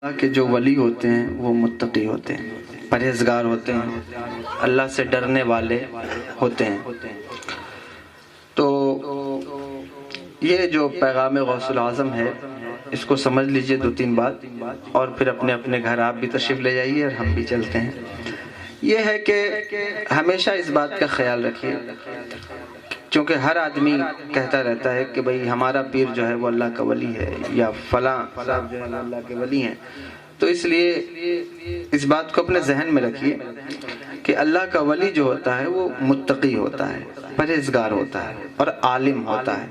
اللہ کے جو ولی ہوتے ہیں وہ متقی ہوتے ہیں، پرہیزگار ہوتے ہیں، اللہ سے ڈرنے والے ہوتے ہیں۔ تو یہ جو پیغام غوث العظم ہے اس کو سمجھ لیجئے دو تین بات، اور پھر اپنے اپنے گھر آپ بھی تشریف لے جائیے اور ہم بھی چلتے ہیں۔ یہ ہے کہ ہمیشہ اس بات کا خیال رکھیے، چونکہ ہر آدمی کہتا رہتا ہے کہ بھئی ہمارا پیر جو ہے وہ اللہ کا ولی ہے، یا فلاں صاحب جو ہے وہ اللہ کے ولی ہیں، تو اس لیے اس بات کو اپنے ذہن میں رکھیے کہ اللہ کا ولی جو ہوتا ہے وہ متقی ہوتا ہے، پرہیزگار ہوتا ہے اور عالم ہوتا ہے۔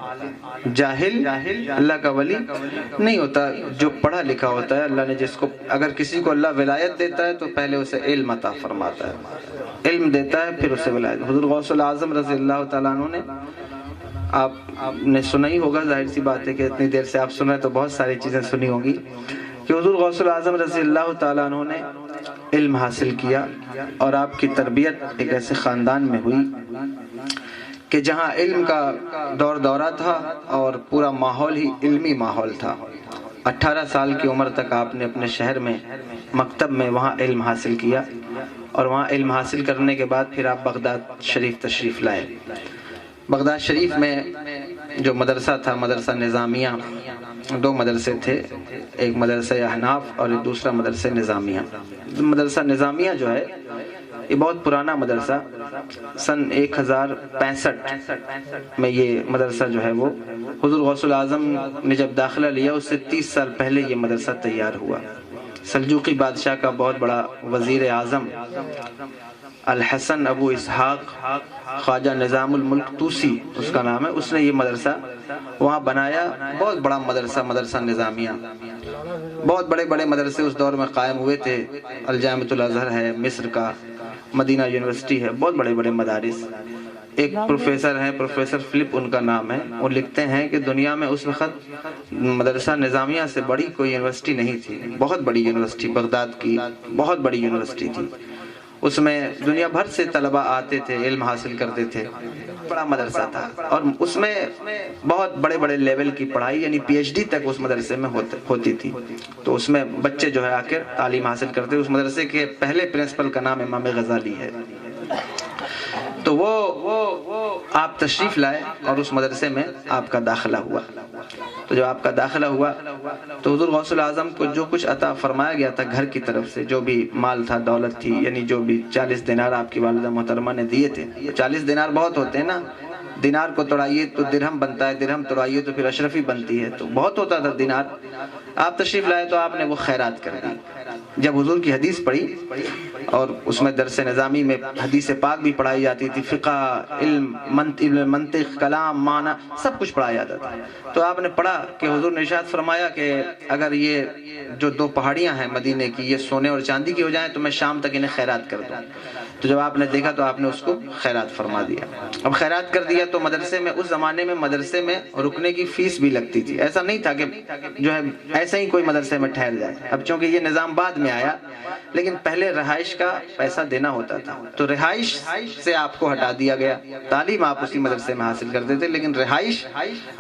جاہل اللہ کا ولی نہیں ہوتا۔ جو پڑھا لکھا ہوتا ہے، اللہ نے جس کو، اگر کسی کو اللہ ولایت دیتا ہے تو پہلے اسے علم عطا فرماتا ہے، علم دیتا ہے پھر اسے ولایت۔ حضور غوث العظم رضی اللہ تعالیٰ عنہ نے، آپ نے سنا ہی ہوگا، ظاہر سی بات ہے کہ اتنی دیر سے آپ سن رہے تو بہت ساری چیزیں سنی ہوں گی، کہ حضور غوث العظم رضی اللہ تعالیٰ عنہ نے علم حاصل کیا، اور آپ کی تربیت ایک ایسے خاندان میں ہوئی کہ جہاں علم کا دور دورہ تھا اور پورا ماحول ہی علمی ماحول تھا۔ 18 سال کی عمر تک آپ نے اپنے شہر میں مکتب میں وہاں علم حاصل کیا، اور وہاں علم حاصل کرنے کے بعد پھر آپ بغداد شریف تشریف لائے۔ بغداد شریف میں جو مدرسہ تھا، مدرسہ نظامیہ، دو مدرسے تھے، ایک مدرسہ احناف اور ایک دوسرا مدرسہ نظامیہ۔ مدرسہ نظامیہ جو ہے یہ بہت پرانا مدرسہ، سن 1065 میں یہ مدرسہ جو ہے وہ حضور غوث العظم نے جب داخلہ لیا اس سے 30 سال پہلے یہ مدرسہ تیار ہوا۔ سلجوقی بادشاہ کا بہت بڑا وزیر اعظم الحسن ابو اسحاق خواجہ نظام الملک طوسی اس کا نام ہے، اس نے یہ مدرسہ وہاں بنایا۔ بہت بڑا مدرسہ، مدرسہ نظامیہ۔ بہت بڑے بڑے مدرسے اس دور میں قائم ہوئے تھے، الجامعۃ الازہر ہے مصر کا، مدینہ یونیورسٹی ہے، بہت بڑے بڑے مدارس۔ ایک پروفیسر ہیں، پروفیسر فلپ ان کا نام ہے، وہ لکھتے ہیں کہ دنیا میں اس وقت مدرسہ نظامیہ سے بڑی کوئی یونیورسٹی نہیں تھی، بہت بڑی یونیورسٹی، بغداد کی بہت بڑی یونیورسٹی تھی۔ اس میں دنیا بھر سے طلباء آتے تھے، علم حاصل کرتے تھے، بڑا مدرسہ تھا، اور اس میں بہت بڑے بڑے لیول کی پڑھائی، یعنی پی ایچ ڈی تک اس مدرسے میں ہوتی تھی۔ تو اس میں بچے جو ہے آ کر تعلیم حاصل کرتے۔ اس مدرسے کے پہلے پرنسپل کا نام امام غزالی ہے۔ تو وہ آپ تشریف لائے اور اس مدرسے میں آپ کا داخلہ ہوا۔ تو جب آپ کا داخلہ ہوا تو حضور غوث العظم کو جو کچھ عطا فرمایا گیا تھا گھر کی طرف سے، جو بھی مال تھا، دولت تھی، یعنی جو بھی 40 دینار آپ کی والدہ محترمہ نے دیے تھے۔ 40 دینار بہت ہوتے ہیں نا، دینار کو توڑائیے تو درہم بنتا ہے، درہم توڑائیے تو پھر اشرفی بنتی ہے، تو بہت ہوتا تھا دینار۔ آپ تشریف لائے تو آپ نے وہ خیرات کر دی۔ جب حضور کی حدیث پڑھی، اور اس میں درس نظامی میں حدیث پاک بھی پڑھائی جاتی تھی، فقہ، علم، منطق، کلام، معنی، سب کچھ پڑھایا جاتا تھا۔ تو آپ نے پڑھا کہ حضور نے ارشاد فرمایا کہ اگر یہ جو 2 پہاڑیاں ہیں مدینے کی، یہ سونے اور چاندی کی ہو جائیں تو میں شام تک انہیں خیرات کر دوں۔ تو جب آپ نے دیکھا تو آپ نے اس کو خیرات فرما دیا۔ اب خیرات کر دیا تو مدرسے میں، اس زمانے میں مدرسے میں رکنے کی فیس بھی لگتی تھی، ایسا نہیں تھا کہ جو ہے ایسا ہی کوئی مدرسے میں ٹھہر جائے۔ اب چونکہ یہ نظام بعد میں آیا، لیکن پہلے رہائش کا پیسہ دینا ہوتا تھا، تو رہائش سے آپ کو ہٹا دیا گیا۔ تعلیم آپ اسی مدرسے میں حاصل کرتے تھے لیکن رہائش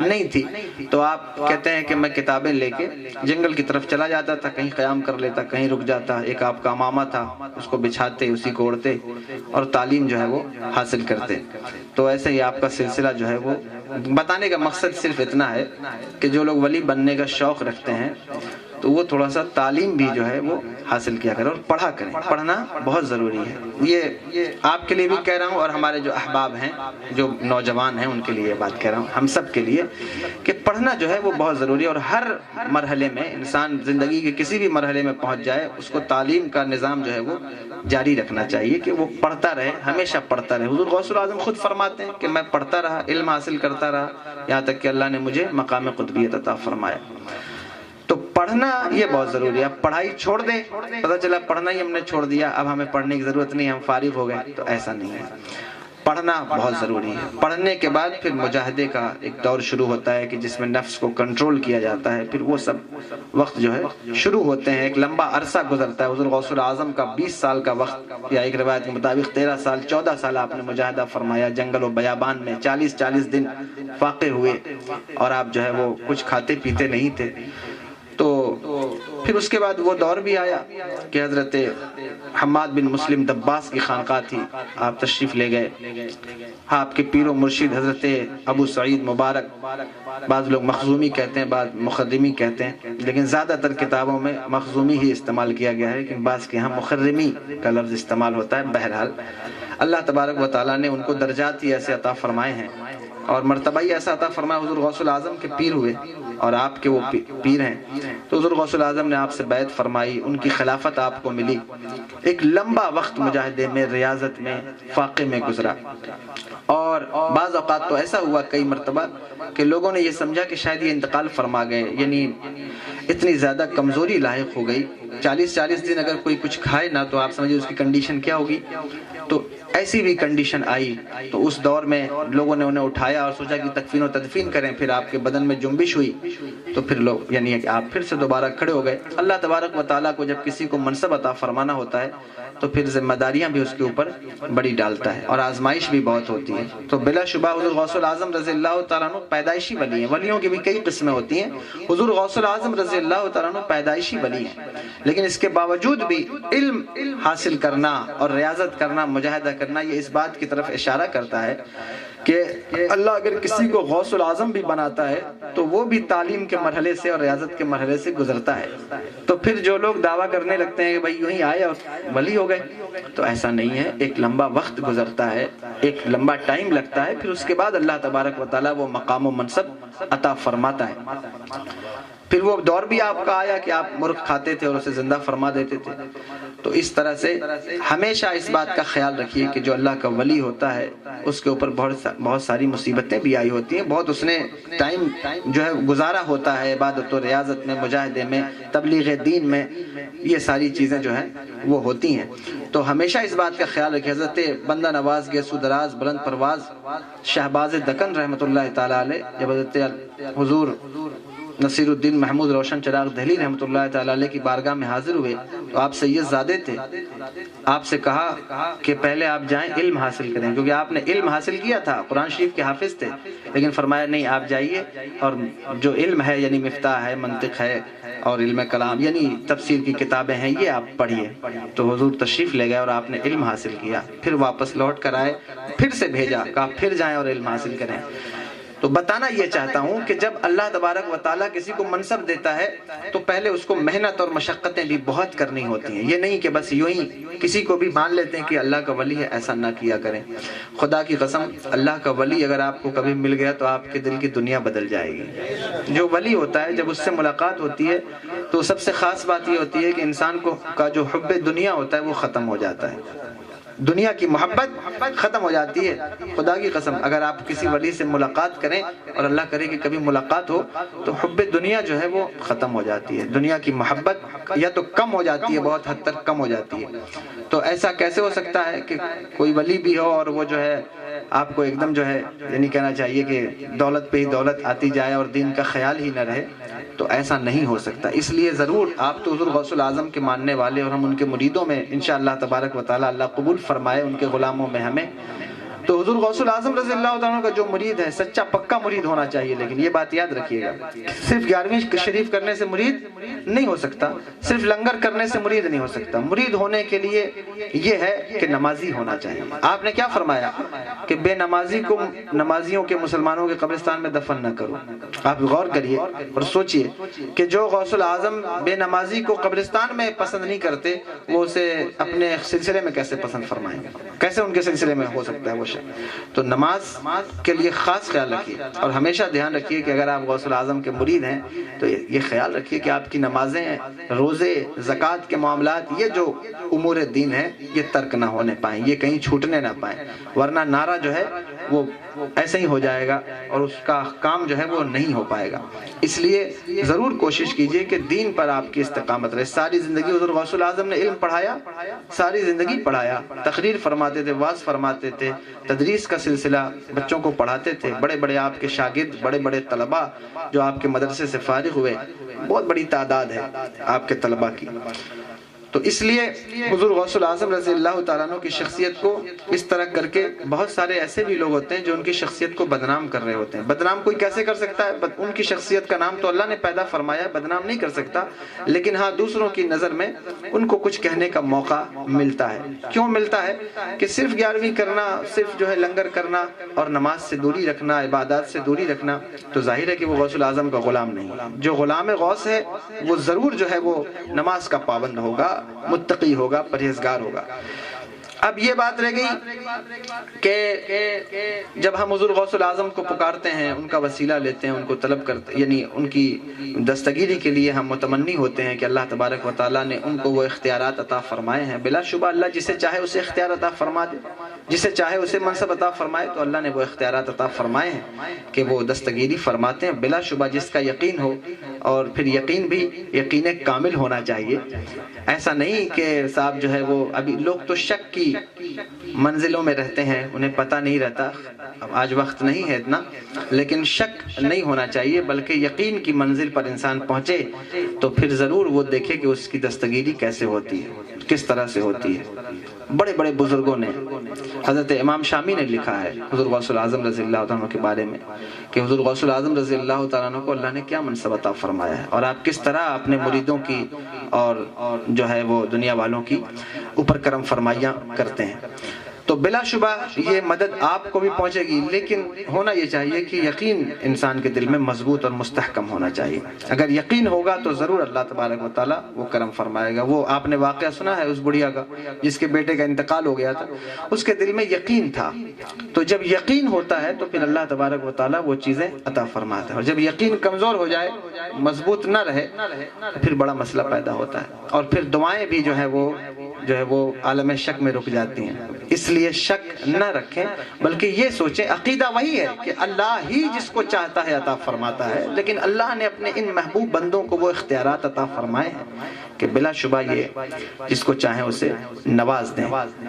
نہیں تھی۔ تو آپ کہتے ہیں کہ میں کتابیں لے کے جنگل کی طرف چلا جاتا تھا، کہیں قیام کر لیتا، کہیں رک جاتا، ایک آپ کا امامہ تھا اس کو بچھاتے، اسی کو اوڑھتے اور تعلیم جو ہے وہ حاصل کرتے۔ تو ایسے ہی آپ کا سلسلہ جو ہے وہ، بتانے کا مقصد صرف اتنا ہے کہ جو لوگ ولی بننے کا شوق رکھتے ہیں تو وہ تھوڑا سا تعلیم بھی جو ہے وہ حاصل کیا کریں اور پڑھا کریں۔ پڑھنا بہت ضروری ہے، یہ آپ کے لیے بھی کہہ رہا ہوں، اور ہمارے جو احباب ہیں، جو نوجوان ہیں، ان کے لیے یہ بات کہہ رہا ہوں، ہم سب کے لیے، کہ پڑھنا جو ہے وہ بہت ضروری ہے۔ اور ہر مرحلے میں انسان زندگی کے کسی بھی مرحلے میں پہنچ جائے، اس کو تعلیم کا نظام جو ہے وہ جاری رکھنا چاہیے کہ وہ پڑھتا رہے، ہمیشہ پڑھتا رہے۔ حضور غوث العظم خود فرماتے ہیں کہ میں پڑھتا رہا، علم حاصل کرتا رہا، یہاں تک کہ اللہ نے مجھے مقام قطبیت عطا فرمایا۔ تو پڑھنا یہ بہت ضروری ہے۔ اب پڑھائی چھوڑ دیں، پتہ چلا پڑھنا ہی ہم نے چھوڑ دیا، اب ہمیں پڑھنے کی ضرورت نہیں، ہم فارغ ہو گئے، تو ایسا نہیں ہے۔ پڑھنا بہت ضروری ہے۔ پڑھنے کے بعد پھر مجاہدے کا ایک دور شروع ہوتا ہے کہ جس میں نفس کو کنٹرول کیا جاتا ہے، پھر وہ سب وقت جو ہے شروع ہوتے ہیں، ایک لمبا عرصہ گزرتا ہے۔ حضور غوث العظم کا 20 سال کا وقت، یا ایک روایت کے مطابق 13 سال 14 سال آپ نے مجاہدہ فرمایا جنگل و بیابان میں، 40 دن فاقے ہوئے، اور آپ جو ہے وہ کچھ کھاتے پیتے نہیں تھے۔ تو پھر اس کے بعد وہ دور بھی آیا کہ حضرت حماد بن مسلم دباس کی خانقاہ تھی، آپ تشریف لے گئے، آپ کے پیر و مرشد حضرت ابو سعید مبارک، بعض لوگ مخزومی کہتے ہیں، بعض مخرمی کہتے ہیں، لیکن زیادہ تر کتابوں میں مخزومی ہی استعمال کیا گیا ہے، لیکن بعض کے یہاں مخرمی کا لفظ استعمال ہوتا ہے۔ بہرحال اللہ تبارک و تعالیٰ نے ان کو درجات ہی ایسے عطا فرمائے ہیں اور مرتبہ ہی ایسا عطا فرمایا، حضور غوث الاعظم کے پیر ہوئے اور آپ کے وہ پیر ہیں، تو حضور غوث الاعظم نے آپ سے بیعت فرمائی، ان کی خلافت آپ کو ملی، ایک لمبا وقت مجاہدے میں، ریاضت میں، فاقے میں گزرا، اور بعض اوقات تو ایسا ہوا کئی مرتبہ کہ لوگوں نے یہ سمجھا کہ شاید یہ انتقال فرما گئے، یعنی اتنی زیادہ کمزوری لاحق ہو گئی، 40 دن اگر کوئی کچھ کھائے نہ تو آپ سمجھے اس کی کنڈیشن کیا ہوگی۔ تو ایسی بھی کنڈیشن آئی تو اس دور میں لوگوں نے انہیں اٹھایا اور سوچا کہ تکفین و تدفین کریں، پھر آپ کے بدن میں جنبش ہوئی تو پھر لوگ یعنی آپ پھر سے دوبارہ کھڑے ہو گئے۔ اللہ تبارک و تعالیٰ کو جب کسی کو منصب عطا فرمانا ہوتا ہے تو پھر ذمہ داریاں بھی اس کے اوپر بڑی ڈالتا ہے اور آزمائش بھی بہت ہوتی ہے۔ تو بلا شبہ حضور غوث الاعظم رضی اللہ تعالیٰ عنہ پیدائشی ولی ہیں، ولیوں کی بھی کئی قسمیں ہوتی ہیں، حضور غوث الاعظم رضی اللہ تعالیٰ عنہ پیدائشی ولی ہیں، لیکن اس کے باوجود بھی علم حاصل کرنا اور ریاضت کرنا، مجاہدہ کرنا، یہ اس بات کی طرف اشارہ کرتا ہے کہ اللہ اگر کسی کو غوث الاعظم بھی بناتا ہے تو وہ بھی تعلیم کے مرحلے سے اور ریاضت کے مرحلے سے گزرتا ہے۔ تو پھر جو لوگ دعویٰ کرنے لگتے ہیں کہ بھائی یوں ہی آئے اور ولی ہو گئے، تو ایسا نہیں ہے، ایک لمبا وقت گزرتا ہے، ایک لمبا ٹائم لگتا ہے، پھر اس کے بعد اللہ تبارک و تعالیٰ وہ مقام و منصب عطا فرماتا ہے۔ پھر وہ دور بھی آپ کا آیا کہ آپ مرغ کھاتے تھے اور اسے زندہ فرما دیتے تھے۔ تو اس طرح سے ہمیشہ اس بات کا خیال رکھیے کہ جو اللہ کا ولی ہوتا ہے اس کے اوپر بہت ساری مصیبتیں بھی آئی ہوتی ہیں، بہت اس نے ٹائم جو ہے گزارا ہوتا ہے عبادت و ریاضت میں، مجاہدے میں، تبلیغ دین میں، یہ ساری چیزیں جو ہیں وہ ہوتی ہیں۔ تو ہمیشہ اس بات کا خیال رکھیے۔ حضرت بندہ نواز گیسو دراز بلند پرواز شہباز دکن رحمۃ اللہ تعالیٰ علیہ جب حضرت حضور نصیر الدین محمود روشن چراغ دہلی رحمۃ اللہ تعالیٰ علیہ کی بارگاہ میں حاضر ہوئے تو آپ سید زادے تھے، آپ سے کہا کہ پہلے آپ جائیں علم حاصل کریں، کیونکہ آپ نے علم حاصل کیا تھا، قرآن شریف کے حافظ تھے، لیکن فرمایا نہیں، آپ جائیے اور جو علم ہے یعنی مفتاح ہے، منطق ہے اور علم کلام یعنی تفسیر کی کتابیں ہیں، یہ آپ پڑھیے۔ تو حضور تشریف لے گئے اور آپ نے علم حاصل کیا، پھر واپس لوٹ کر آئے، پھر سے بھیجا، کہا پھر جائیں اور علم حاصل کریں۔ تو بتانا یہ چاہتا ہوں کہ جب اللہ تبارک و تعالیٰ کسی کو منصب دیتا ہے تو پہلے اس کو محنت اور مشقتیں بھی بہت کرنی ہوتی ہیں، یہ نہیں کہ بس یوں ہی کسی کو بھی مان لیتے ہیں کہ اللہ کا ولی ہے، ایسا نہ کیا کریں۔ خدا کی قسم اللہ کا ولی اگر آپ کو کبھی مل گیا تو آپ کے دل کی دنیا بدل جائے گی۔ جو ولی ہوتا ہے جب اس سے ملاقات ہوتی ہے تو سب سے خاص بات یہ ہوتی ہے کہ انسان کا جو حب دنیا ہوتا ہے وہ ختم ہو جاتا ہے، دنیا کی محبت ختم ہو جاتی ہے۔ خدا کی قسم اگر آپ کسی ولی سے ملاقات کریں اور اللہ کرے کہ کبھی ملاقات ہو تو حب دنیا جو ہے وہ ختم ہو جاتی ہے، دنیا کی محبت یا تو کم ہو جاتی ہے، بہت حد تک کم ہو جاتی ہے۔ تو ایسا کیسے ہو سکتا ہے کہ کوئی ولی بھی ہو اور وہ جو ہے آپ کو ایک دم جو ہے یعنی کہنا چاہیے کہ دولت پہ ہی دولت آتی جائے اور دین کا خیال ہی نہ رہے؟ تو ایسا نہیں ہو سکتا۔ اس لیے ضرور آپ تو حضور غوث الاعظم کے ماننے والے اور ہم ان کے مریدوں میں انشاءاللہ تبارک و تعالیٰ اللہ قبول فرمائے ان کے غلاموں میں ہمیں، تو حضور غوث الاعظم رضی اللہ تعالیٰ کا جو مرید ہے سچا پکا مرید ہونا چاہیے، لیکن یہ بات یاد رکھیے گا، صرف 11ویں شریف کرنے سے مرید نہیں ہو سکتا، صرف لنگر کرنے سے مرید نہیں ہو سکتا۔ مرید ہونے کے لیے یہ ہے کہ نمازی ہونا چاہیے۔ آپ نے کیا فرمایا کہ بے نمازی کو نمازیوں کے مسلمانوں کے قبرستان میں دفن نہ کرو۔ آپ غور کریے اور سوچئے کہ جو غوث الاعظم بے نمازی کو قبرستان میں پسند نہیں کرتے وہ اسے اپنے سلسلے میں کیسے پسند فرمائیں گے، کیسے ان کے سلسلے میں ہو سکتا ہے وہ شخص؟ تو نماز کے لیے خاص خیال رکھیے اور ہمیشہ دھیان رکھیے کہ اگر آپ غوث الاعظم کے مرید ہیں تو یہ خیال رکھیے کہ آپ کی نمازیں، روزے، زکوٰۃ کے معاملات، یہ جو امور دین ہیں یہ ترک نہ ہونے پائیں، یہ کہیں چھوٹنے نہ پائیں، ورنہ نعرہ جو ہے وہ ایسے ہی ہو جائے گا اور اس کا کام جو ہے وہ نہیں ہو پائے گا۔ اس لیے ضرور کوشش کیجئے کہ دین پر آپ کی استقامت رہے۔ ساری زندگی حضور غوث الاعظم نے علم پڑھایا، ساری زندگی پڑھایا، تقریر فرماتے تھے، وعظ فرماتے تھے، تدریس کا سلسلہ بچوں کو پڑھاتے تھے، بڑے بڑے آپ کے شاگرد، بڑے بڑے طلباء جو آپ کے مدرسے سے فارغ ہوئے، بہت بڑی تعداد ہے آپ کے طلباء کی۔ تو اس لیے حضور غوث الاعظم رضی اللہ تعالیٰ عنہ کی شخصیت کو اس طرح کر کے بہت سارے ایسے بھی لوگ ہوتے ہیں جو ان کی شخصیت کو بدنام کر رہے ہوتے ہیں. بدنام کوئی کیسے کر سکتا ہے؟ ان کی شخصیت کا نام تو اللہ نے پیدا فرمایا ہے، بدنام نہیں کر سکتا، لیکن ہاں دوسروں کی نظر میں ان کو کچھ کہنے کا موقع ملتا ہے. کیوں ملتا ہے؟ کہ صرف 11ویں کرنا، صرف جو ہے لنگر کرنا اور نماز سے دوری رکھنا، عبادات سے دوری رکھنا، تو ظاہر ہے کہ وہ غوث الاعظم کا غلام نہیں. جو غلام غوث ہے وہ ضرور جو ہے وہ نماز کا پابند ہوگا، متقی ہوگا، پرہیزگار ہوگا. اب یہ بات رہ گئی کہ جب ہم حضور غوث الاعظم کو پکارتے ہیں، ان کا وسیلہ لیتے ہیں، ان کو طلب کرتے ہیں، یعنی ان کی دستگیری کے لیے ہم متمنی ہوتے ہیں کہ اللہ تبارک و تعالیٰ نے ان کو وہ اختیارات عطا فرمائے ہیں. بلا شبہ اللہ جسے چاہے اسے اختیار عطا فرما دے، جسے چاہے اسے منصب عطا فرمائے. تو اللہ نے وہ اختیارات عطا فرمائے ہیں کہ وہ دستگیری فرماتے ہیں. بلا شبہ جس کا یقین ہو، اور پھر یقین بھی یقین کامل ہونا چاہیے. ایسا نہیں کہ صاحب جو ہے وہ، ابھی لوگ تو شک کی منزلوں میں رہتے ہیں، انہیں پتہ نہیں رہتا. اب آج وقت نہیں ہے اتنا، لیکن شک نہیں ہونا چاہیے، بلکہ یقین کی منزل پر انسان پہنچے تو پھر ضرور وہ دیکھے کہ اس کی دستگیری کیسے ہوتی ہے، کس طرح سے ہوتی ہے. بڑے بڑے بزرگوں نے، حضرت امام شامی نے لکھا ہے حضور غوث الاعظم رضی اللہ تعالیٰ عنہ کے بارے میں کہ حضور غوث الاعظم رضی اللہ تعالیٰ عنہ کو اللہ نے کیا منصب عطا فرمایا ہے، اور آپ کس طرح اپنے مریدوں کی اور جو ہے وہ دنیا والوں کی اوپر کرم فرمائیاں کرتے ہیں. تو بلا شبہ یہ مدد آپ کو بھی پہنچے گی، لیکن ہونا یہ چاہیے کہ یقین انسان کے دل میں مضبوط اور مستحکم ہونا چاہیے. اگر یقین ہوگا تو ضرور اللہ تبارک و تعالیٰ وہ کرم فرمائے گا. وہ آپ نے واقعہ سنا ہے اس بڑھیا کا جس کے بیٹے کا انتقال ہو گیا تھا، اس کے دل میں یقین تھا. تو جب یقین ہوتا ہے تو پھر اللہ تبارک و تعالیٰ وہ چیزیں عطا فرماتا ہے. اور جب یقین کمزور ہو جائے، مضبوط نہ رہے، پھر بڑا مسئلہ پیدا ہوتا ہے، اور پھر دعائیں بھی جو ہے وہ عالم شک میں رک جاتی ہیں. اس لیے شک نہ رکھیں، بلکہ یہ سوچیں عقیدہ وہی ہے کہ اللہ ہی جس کو چاہتا ہے عطا فرماتا ہے، لیکن اللہ نے اپنے ان محبوب بندوں کو وہ اختیارات عطا فرمائے ہیں کہ بلا شبہ یہ جس کو چاہیں اسے نواز دیں.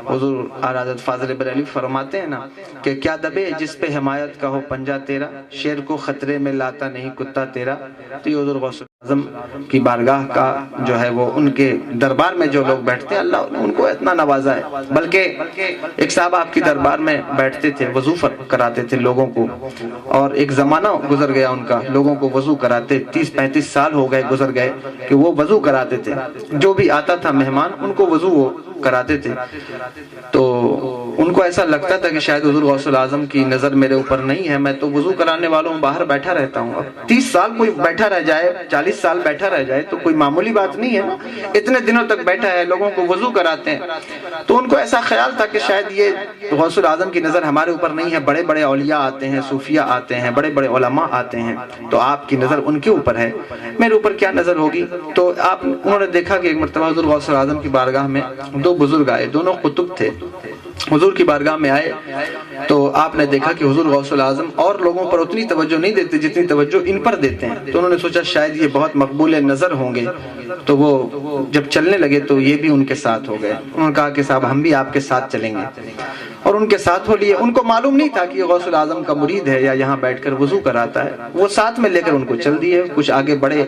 حضور اعلیٰ حضرت فاضل بریلوی فرماتے ہیں نا کہ کیا دبے جس پہ حمایت کا ہو پنجہ تیرا، شیر کو خطرے میں لاتا نہیں کتا تیرا. تو یہ حضور غوث اعظم کی بارگاہ کا جو ہے وہ، ان کے دربار میں جو لوگ بیٹھتے ہیں اللہ نے ان کو اتنا نوازا ہے. بلکہ ایک صاحب آپ کی دربار میں بیٹھتے تھے، وضو کراتے تھے لوگوں کو، اور ایک زمانہ گزر گیا ان کا، لوگوں کو وضو کراتے، 30-35 سال ہو گئے گزر گئے کہ وہ وضو کراتے تھے. جو بھی آتا تھا مہمان ان کو وضو وہ کراتے تھے. تو ان کو ایسا لگتا تھا کہ شاید حضور غوث الاعظم کی نظر میرے اوپر نہیں ہے، میں تو وضو کرانے والوں باہر بیٹھا رہتا ہوں. اب 30 سال کوئی بیٹھا رہ جائے، 40 سال بیٹھا رہ جائے تو کوئی معمولی بات نہیں ہے نا. اتنے دنوں تک بیٹھا ہے، لوگوں کو وضو کراتے ہیں. تو ان کو ایسا خیال تھا کہ شاید یہ غوث الاعظم کی نظر ہمارے اوپر نہیں ہے. بڑے بڑے اولیاء آتے ہیں، صوفیاء آتے ہیں، بڑے بڑے علماء آتے ہیں، تو آپ کی نظر ان کے اوپر ہے، میرے اوپر کیا نظر ہوگی. تو انہوں نے دیکھا کہ ایک مرتبہ حضور غوث الاعظم کی بارگاہ میں 2 بزرگ آئے، دونوں قطب تھے. حضور کی بارگاہ میں آئے تو آپ نے دیکھا کہ حضور غوث الاعظم اور لوگوں پر اتنی توجہ نہیں دیتے جتنی توجہ ان پر دیتے ہیں. تو انہوں نے سوچا شاید یہ بہت مقبول نظر ہوں گے. تو وہ جب چلنے لگے تو یہ بھی ان کے ساتھ ہو گئے. انہوں نے کہا کہ صاحب ہم بھی آپ کے ساتھ چلیں گے، اور ان کے ساتھ ہو لیے. ان کو معلوم نہیں تھا کہ یہ غوث الاعظم کا مرید ہے یا یہاں بیٹھ کر وضو کراتا ہے. وہ ساتھ میں لے کر ان کو چل دیے. کچھ آگے بڑھے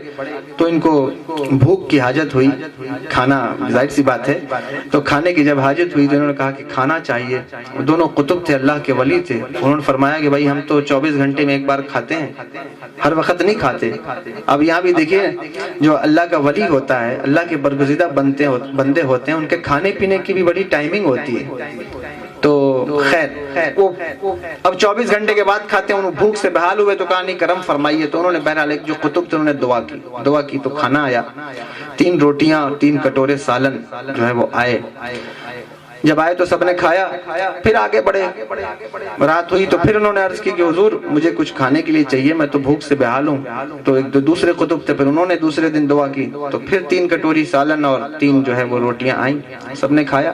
تو ان کو بھوک کی حاجت ہوئی، کھانا ظاہر سی بات ہے. تو کھانے کی جب حاجت ہوئی تو انہوں نے کہا کہ کھانا چاہیے. دونوں قطب تھے، اللہ کے ولی تھے. انہوں نے فرمایا کہ بھائی ہم تو 24 گھنٹے میں ایک بار کھاتے ہیں، ہر وقت نہیں کھاتے. اب یہاں بھی دیکھیے جو اللہ کا ولی ہوتا ہے، اللہ کے برگزیدہ بندے ہوتے ہیں، ان کے کھانے پینے کی بھی بڑی ٹائمنگ ہوتی ہے. تو خیر وہ اب 24 گھنٹے کے بعد کھاتے ہیں. انہوں بھوک سے بحال ہوئے تو کہا نہیں کرم فرمائیے. تو انہوں نے بہرحال ایک جو قطب تھے انہوں نے دعا کی تو کھانا آیا. 3 روٹیاں اور 3 کٹورے سالن جو ہے وہ آئے. جب آئے تو سب نے کھایا. پھر آگے بڑھے، رات ہوئی تو پھر انہوں نے عرض کی کہ حضور مجھے کچھ کھانے کے لیے چاہیے، میں تو بھوک سے بحال ہوں. تو ایک دوسرے قطب تھے، پھر انہوں نے دوسرے دن دعا کی تو پھر 3 کٹوری سالن اور 3 جو ہے وہ روٹیاں آئیں، سب نے کھایا.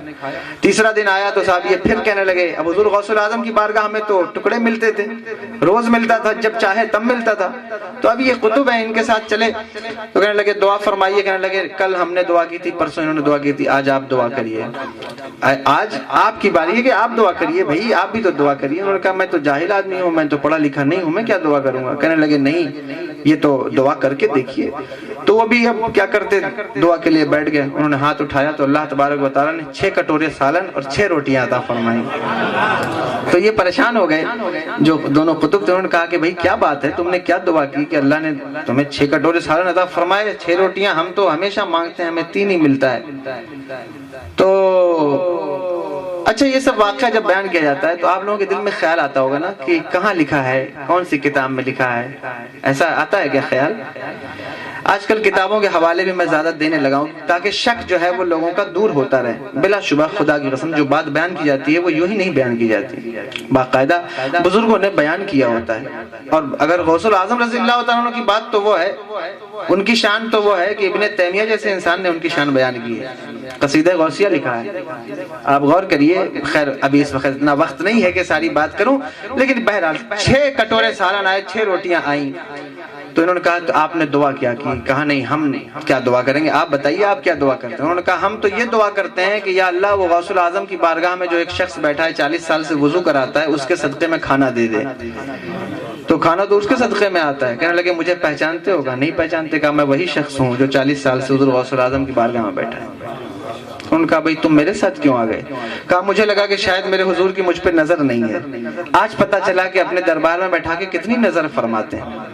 تیسرا دن آیا تو صاحب یہ پھر کہنے لگے. اب حضور غوث الاعظم کی بارگاہ میں تو ٹکڑے ملتے تھے، روز ملتا تھا، جب چاہے تب ملتا تھا. تو اب یہ قطب ہیں، ان کے ساتھ چلے تو کہنے لگے دعا فرمائیے. کہنے لگے کل ہم نے دعا کی تھی، پرسوں انہوں نے دعا کی تھی، آج آپ دعا کریے. آج آپ کی باری ہے کہ آپ دعا کریے. بھائی آپ بھی تو دعا کریے. انہوں نے کہا میں تو جاہل آدمی ہوں، میں تو پڑھا لکھا نہیں ہوں، میں کیا دعا کروں گا. کہنے لگے نہیں، یہ تو دعا کر کے دیکھیے. تو وہ بھی اب کیا کرتے, دعا کے لیے بیٹھ گئے. انہوں نے ہاتھ اٹھایا تو اللہ تبارک و تعالیٰ نے 6 کٹورے سالن اور 6 روٹیاں عطا فرمائیں. تو یہ پریشان ہو گئے جو دونوں قطب تھے. انہوں نے کہا کہ بھئی کیا بات ہے, تم نے کیا دعا کی کہ اللہ نے تمہیں 6 کٹورے سالن عطا فرمائے, 6 روٹیاں ہم تو ہمیشہ مانگتے ہیں, ہمیں 3 ہی ملتا ہے. تو اچھا, یہ سب واقعہ جب بیان کیا جاتا ہے تو آپ لوگوں کے دل میں خیال آتا ہوگا نا کہ کہاں لکھا ہے, کون سی کتاب میں لکھا ہے, ایسا آتا ہے کیا خیال؟ آج کل کتابوں کے حوالے بھی میں زیادہ دینے لگا ہوں تاکہ شک جو ہے وہ لوگوں کا دور ہوتا رہے. بلا شبہ خدا کی قسم جو بات بیان کی جاتی ہے وہ یوں ہی نہیں بیان کی جاتی, باقاعدہ بزرگوں نے بیان کیا ہوتا ہے. اور اگر غوث الاعظم رضی اللہ تعالیٰ عنہ کی بات تو وہ ہے, ان کی شان تو وہ ہے کہ ابن تیمیہ جیسے انسان نے ان کی شان بیان کی ہے, قصیدہ غوثیہ لکھا ہے. آپ غور کریے. خیر ابھی اس وقت اتنا وقت نہیں ہے کہ ساری بات کروں, لیکن بہرحال 6 کٹورے سالن آئے, 6 روٹیاں آئیں. تو انہوں نے کہا تو آپ نے دعا کیا کی؟ کہا نہیں, ہم کیا دعا کریں گے, آپ بتائیے آپ کیا دعا کرتے ہیں. انہوں نے کہا ہم تو یہ دعا کرتے ہیں کہ یا اللہ وہ غوث الاعظم کی بارگاہ میں جو ایک شخص بیٹھا ہے 40 سال سے وضو کراتا ہے, اس کے صدقے میں کھانا دے دے. تو کھانا تو اس کے صدقے میں آتا ہے. کہنے لگے مجھے پہچانتے ہوگا؟ نہیں پہچانتے. کہا میں وہی شخص ہوں جو 40 سال سے حضور غوث الاعظم کی بارگاہ میں بیٹھا ہے. انہوں نے کہا بھئی تم میرے ساتھ کیوں آ گئے؟ کہا مجھے لگا کہ شاید میرے حضور کی مجھ پہ نظر نہیں ہے. آج پتہ چلا کہ اپنے دربار میں بیٹھا کے کتنی نظر فرماتے ہیں.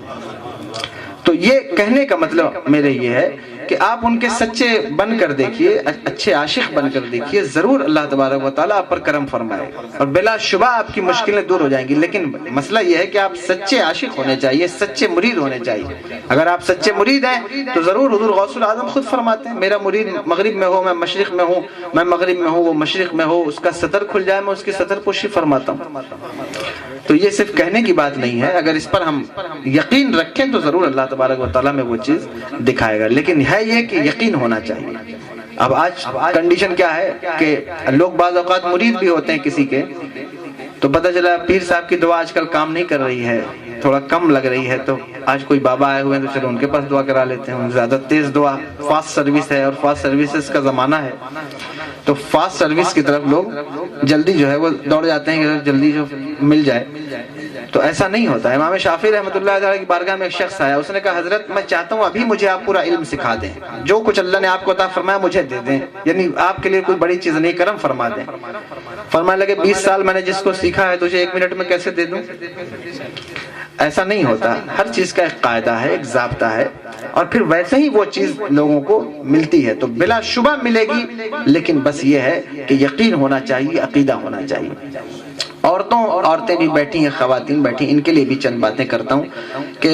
تو یہ کہنے کا مطلب میرے یہ ہے کہ آپ ان کے سچے بن کر دیکھیے, اچھے عاشق بن کر دیکھیے, ضرور اللہ تبارک و تعالیٰ آپ پر کرم فرمائے اور بلا شبہ آپ کی مشکلیں دور ہو جائیں گی. لیکن مسئلہ یہ ہے کہ آپ سچے عاشق ہونے چاہیے, سچے مرید ہونے چاہیے. اگر آپ سچے مرید ہیں تو ضرور حضور غوث الاعظم خود فرماتے ہیں میرا مرید مغرب میں ہو, میں مشرق میں ہوں, میں مغرب میں ہوں, وہ مشرق میں ہو, اس کا سطر کھل جائے میں اس کی سطر پوشی فرماتا ہوں. تو یہ صرف کہنے کی بات نہیں ہے, اگر اس پر ہم یقین رکھیں تو ضرور اللہ تبارک و تعالیٰ میں وہ چیز دکھائے گا. لیکن ہے یہ کہ یقین ہونا چاہیے. اب آج کنڈیشن کیا ہے کہ لوگ بعض اوقات مرید بھی ہوتے ہیں کسی کے, تو پتہ چلا پیر صاحب کی دعا آج کل کام نہیں کر رہی ہے, تھوڑا کم لگ رہی ہے, تو آج کوئی بابا آئے ہوئے ہیں تو چلو ان کے پاس دعا کرا لیتے ہیں. زیادہ تیز دعا, فاسٹ سروس ہے اور فاسٹ سروسز کا زمانہ ہے, تو فاسٹ سروس کی طرف لوگ جلدی جو ہے وہ دوڑ جاتے ہیں کہ جلدی جو مل جائے. تو ایسا نہیں ہوتا ہے. امام شافعی رحمۃ اللہ تعالیٰ کی بارگاہ میں ایک شخص آیا, اس نے کہا حضرت میں چاہتا ہوں ابھی مجھے آپ پورا علم سکھا دیں, جو کچھ اللہ نے آپ کو عطا فرمایا مجھے دے دیں, یعنی آپ کے لیے کوئی بڑی چیز نہیں, کرم فرما دیں. فرمانے لگے 20 سال میں نے جس کو سیکھا ہے تجھے 1 منٹ میں کیسے دے دوں؟ ایسا نہیں ہوتا. ہر چیز کا ایک قاعدہ ہے, ایک ضابطہ ہے, اور پھر ویسے ہی وہ چیز لوگوں کو ملتی ہے. تو بلا شبہ ملے گی, لیکن بس یہ ہے کہ یقین ہونا چاہیے, عقیدہ ہونا چاہیے. عورتیں بھی بیٹھی ہیں, خواتین بیٹھی, ان کے لیے بھی چند باتیں کرتا ہوں کہ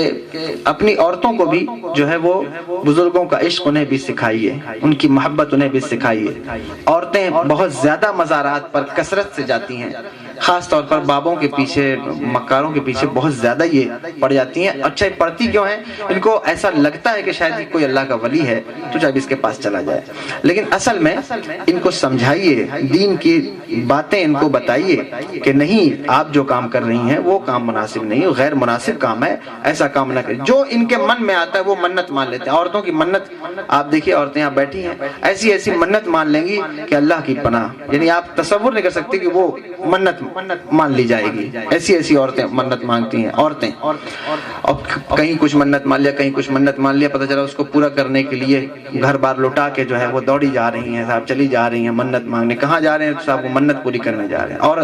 اپنی عورتوں کو بھی جو ہے وہ بزرگوں کا عشق انہیں بھی سکھائیے, ان کی محبت انہیں بھی سکھائیے. عورتیں بہت زیادہ مزارات پر کثرت سے جاتی ہیں, خاص طور پر بابوں کے پیچھے, مکاروں کے پیچھے بہت زیادہ یہ پڑ جاتی ہیں. اچھا پڑتی کیوں ہیں؟ ان کو ایسا لگتا ہے کہ شاید کوئی اللہ کا ولی ہے تو جب اس کے پاس چلا جائے. لیکن اصل میں ان کو سمجھائیے, دین کی باتیں ان کو بتائیے کہ نہیں, آپ جو کام کر رہی ہیں وہ کام مناسب نہیں, غیر مناسب کام ہے, ایسا کام نہ کریں. جو ان کے من میں آتا ہے وہ منت مان لیتے ہیں. عورتوں کی منت, آپ دیکھیے عورتیں یہاں بیٹھی ہیں, ایسی ایسی منت مان لیں گی کہ اللہ کی پناہ, یعنی آپ تصور نہیں کر سکتے کہ وہ منت مان لی جائے گی. ایسی ایسی عورتیں منت مانگتی ہیں. عورتیں اور کہیں کچھ منت مان لیا, کہیں کچھ منت مان لیا, پتہ چلا اس کو پورا کرنے کے لیے گھر بار لوٹا کے جو ہے وہ دوڑی جا رہی ہیں, صاحب چلی جا رہی ہیں منت مانگنے. کہاں جا رہے ہیں صاحب؟ وہ منت پوری کرنے جا رہے ہیں. اور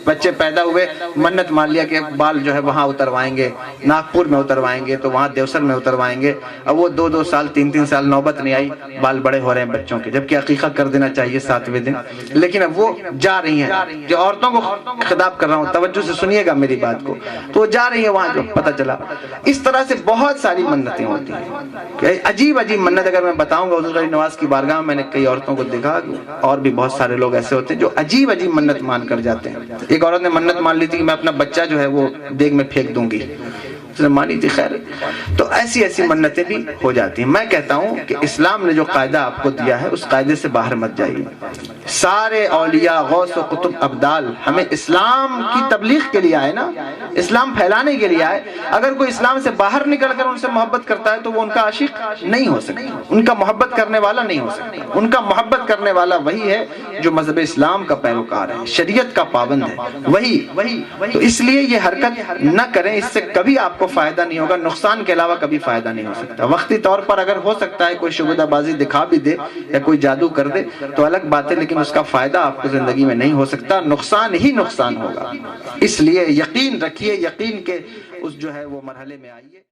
بچے پیدا ہوئے, منت مان لیا کہ بال جو ہے وہاں اتروائیں گے, ناگپور میں اتروائیں گے, تو وہاں دیوسر میں اتروائیں گے. اب وہ 2 سال 3 سال نوبت نہیں آئی, بال بڑے ہو رہے ہیں بچوں کے, جبکہ عقیقہ کر دینا چاہیے 7ویں دن. لیکن اب وہ جا رہی ہیں, جو عورتوں کو خطاب کر رہا ہوں, توجہ سے سنیے گا میری بات کو, تو وہ جا رہی ہیں وہاں, جو پتہ چلا. اس طرح سے بہت ساری منتیں ہوتی ہیں, عجیب عجیب منت. اگر میں بتاؤں گا حضور علی نواز کی بارگاہ میں نے کئی عورتوں کو دیکھا, اور بھی بہت سارے لوگ ایسے ہوتے ہیں جو عجیب عجیب منت مان کر جاتے ہیں. ایک عورت نے منت مان لی تھی کہ میں اپنا بچہ جو ہے وہ دیگ میں پھینک دوں گی, اس نے مانی تھی. خیر, تو ایسی ایسی منتیں بھی ہو جاتی ہیں. میں کہتا ہوں کہ اسلام نے جو قاعدہ آپ کو دیا ہے اس قاعدے سے باہر مت جائیے. سارے اولیاء, غوث و قطب, ابدال ہمیں اسلام کی تبلیغ کے لیے آئے نا, اسلام پھیلانے کے لیے آئے. اگر کوئی اسلام سے باہر نکل کر ان سے محبت کرتا ہے تو وہ ان کا عاشق نہیں ہو سکتا, ان کا محبت کرنے والا نہیں ہو سکتا. ان کا محبت کرنے والا وہی ہے جو مذہب اسلام کا پیروکار ہے, شریعت کا پابند ہے, وہی. تو اس لیے یہ حرکت نہ کریں, اس سے کبھی آپ کو کو فائدہ نہیں ہوگا، نقصان کے علاوہ کبھی فائدہ نہیں ہو سکتا۔ وقتی طور پر اگر ہو سکتا ہے کوئی شعبدہ بازی دکھا بھی دے یا کوئی جادو کر دے تو الگ بات ہے، لیکن اس کا فائدہ آپ کو زندگی میں نہیں ہو سکتا، نقصان ہی نقصان ہوگا۔ اس لیے یقین رکھیے، یقین کے اس جو ہے وہ مرحلے میں آئیے۔